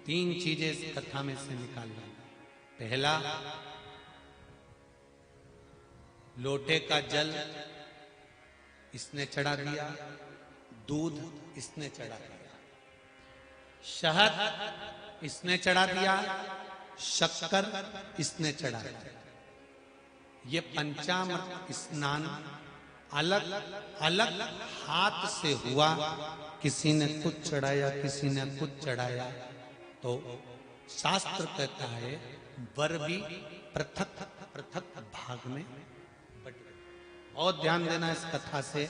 तीन चीजें इस कथा में से निकाल लो। पहला, लोटे का जल इसने चढ़ा दिया, दूध इसने चढ़ा दिया, शहद इसने चढ़ा दिया, शक्कर इसने चढ़ा दिया। ये पंचामृत स्नान अलग अलग हाथ से हुआ। किसी ने कुछ चढ़ाया, किसी ने कुछ चढ़ाया। तो शास्त्र कहता है वर भी पृथक पृथक भाग में बट गए। और ध्यान देना इस कथा से,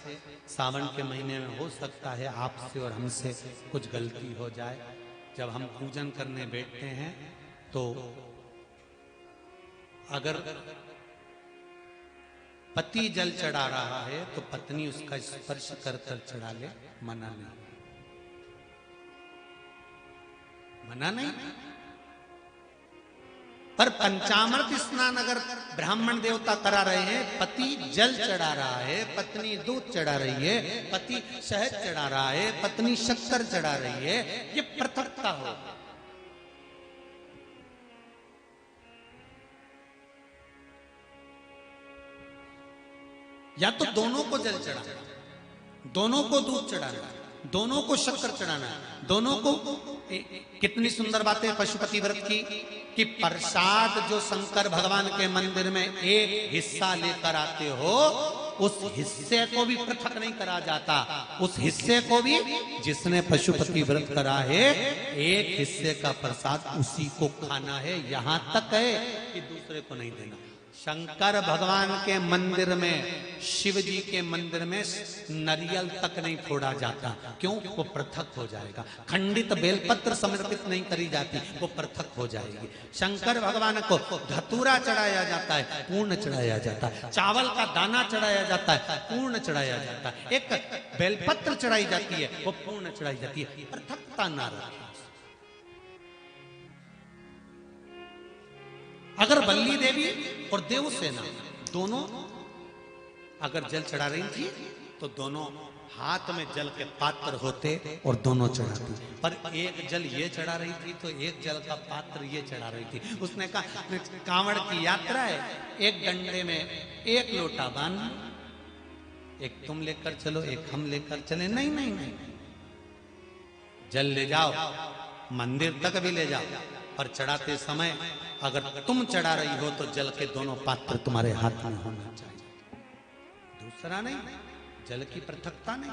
सावन के महीने में हो सकता है आपसे और हमसे कुछ गलती हो जाए। जब हम पूजन करने बैठते हैं तो अगर पति जल चढ़ा रहा है तो पत्नी उसका स्पर्श कर कर चढ़ा ले, मना नहीं, मना नहीं। पर पंचामृत स्नान अगर ब्राह्मण देवता करा रहे हैं, पति जल चढ़ा रहा है, पत्नी दूध चढ़ा रही है, पति शहद चढ़ा रहा है, पत्नी शक्कर चढ़ा रही है, ये पृथकता हो। या तो दोनों को जल चढ़ाना, दोनों को दूध चढ़ाना, दोनों को शक्कर चढ़ाना, दोनों को। कितनी सुंदर बात है पशुपति व्रत की कि प्रसाद जो शंकर भगवान के मंदिर में एक हिस्सा लेकर आते हो, उस हिस्से को भी पृथक नहीं करा जाता। उस हिस्से को भी, जिसने पशुपति व्रत करा है, एक हिस्से का प्रसाद उसी को खाना है। यहां तक है कि दूसरे को नहीं देना। शंकर भगवान के मंदिर में, शिव जी के मंदिर में नारियल तक नहीं फोड़ा जाता। क्यों? वो पृथक हो जाएगा। खंडित बेलपत्र समर्पित नहीं करी जाती, वो पृथक हो जाएगी। शंकर भगवान को धतूरा चढ़ाया जाता है, पूर्ण चढ़ाया जाता है। चावल का दाना चढ़ाया जाता है, पूर्ण चढ़ाया जाता है। एक बेलपत्र चढ़ाई जाती है, वो पूर्ण चढ़ाई जाती है। पृथकता ना रखे। अगर बल्ली देवी और देवसेना दोनों अगर जल चढ़ा रही थी तो दोनों हाथ में जल के पात्र होते और दोनों चढ़ाती। पर एक जल ये चढ़ा रही थी तो एक जल का पात्र ये चढ़ा रही थी। उसने कहा कांवड़ की यात्रा है, एक डंडे में एक लोटा बांध, एक तुम लेकर चलो, एक हम लेकर चले। नहीं नहीं नहीं, जल ले जाओ, मंदिर तक भी ले जाओ, पर चढ़ाते समय अगर तुम चढ़ा रही हो तो जल के दोनों पात्र तुम्हारे हाथ में होना चाहिए, दूसरा नहीं। जल की पृथकता नहीं,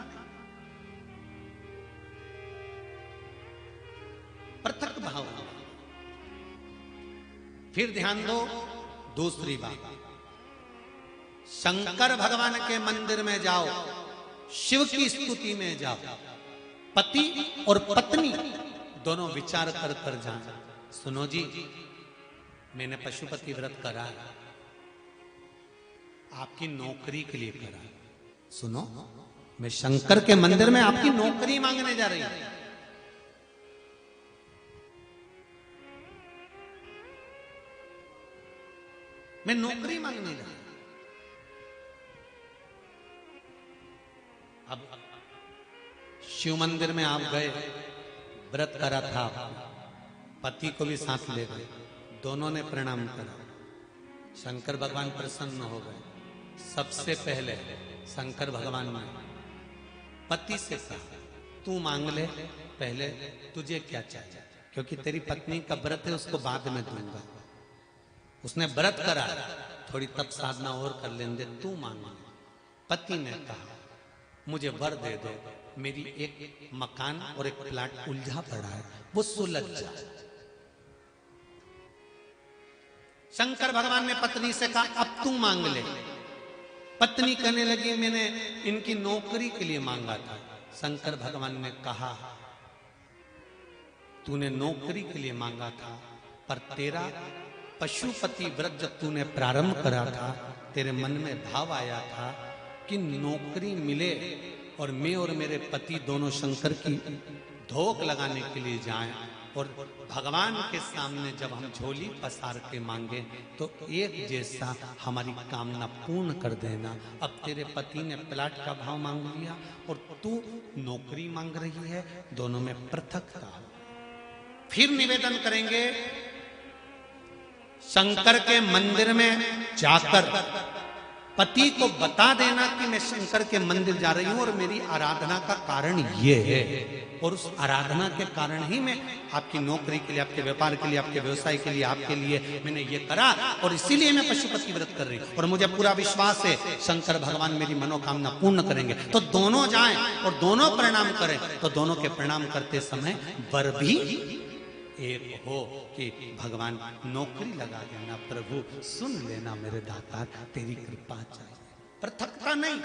पृथक भाव। फिर ध्यान दो दूसरी बात, शंकर भगवान के मंदिर में जाओ, शिव की स्तुति में जाओ, पति और पत्नी दोनों विचार कर कर जाना। सुनो जी, मैंने पशुपति व्रत करा, आपकी नौकरी के लिए करा। सुनो, मैं शंकर के मंदिर में आपकी नौकरी मांगने जा रही हूं। मैं नौकरी मांगने जा रही हूं। अब शिव मंदिर में आप गए, व्रत करा था, पति को भी साथ ले गए, दोनों ने प्रणाम करा। शंकर भगवान प्रसन्न हो गए। सबसे पहले शंकर भगवान ने पति से कहा, तू मांग ले पहले, तुझे क्या चाहिए, क्योंकि तेरी पत्नी का व्रत है, उसको बाद में दूंगा। उसने व्रत करा, थोड़ी तप साधना और कर लेंगे, तू मांग ले। पति ने कहा, मुझे वर दे दो, मेरी एक मकान और एक प्लाट उलझा पड़ा है, वो सुलझ जाए। शंकर भगवान ने पत्नी से कहा, अब तू मांग ले। पत्नी कहने लगी, मैंने इनकी नौकरी के लिए मांगा था। शंकर भगवान ने कहा, तूने नौकरी के लिए मांगा था, पर तेरा पशुपति व्रत जब तूने प्रारंभ करा था, तेरे मन में भाव आया था कि नौकरी मिले और मैं और मेरे पति दोनों शंकर की धोख लगाने के लिए जाएं, और भगवान के सामने जब हम झोली पसार के मांगे तो एक जैसा हमारी कामना पूर्ण कर देना। अब तेरे पति ने प्लाट का भाव मांग लिया और तू नौकरी मांग रही है, दोनों में पृथकता। फिर निवेदन करेंगे शंकर के मंदिर में जाकर पति को बता देना कि मैं शंकर के मंदिर जा रही हूं और मेरी आराधना का कारण ये है, और उस आराधना के कारण ही मैं आपकी नौकरी के लिए, आपके व्यापार के लिए, आपके व्यवसाय के लिए, आपके लिए मैंने ये करा, और इसीलिए मैं पशुपति व्रत कर रही हूं और मुझे पूरा विश्वास है शंकर भगवान मेरी मनोकामना पूर्ण करेंगे। तो दोनों जाएं और दोनों प्रणाम करें, तो दोनों के प्रणाम करते समय वर भी एक हो कि भगवान नौकरी लगा देना, प्रभु सुन लेना मेरे दाता, तेरी कृपा चाहिए। पृथकता नहीं,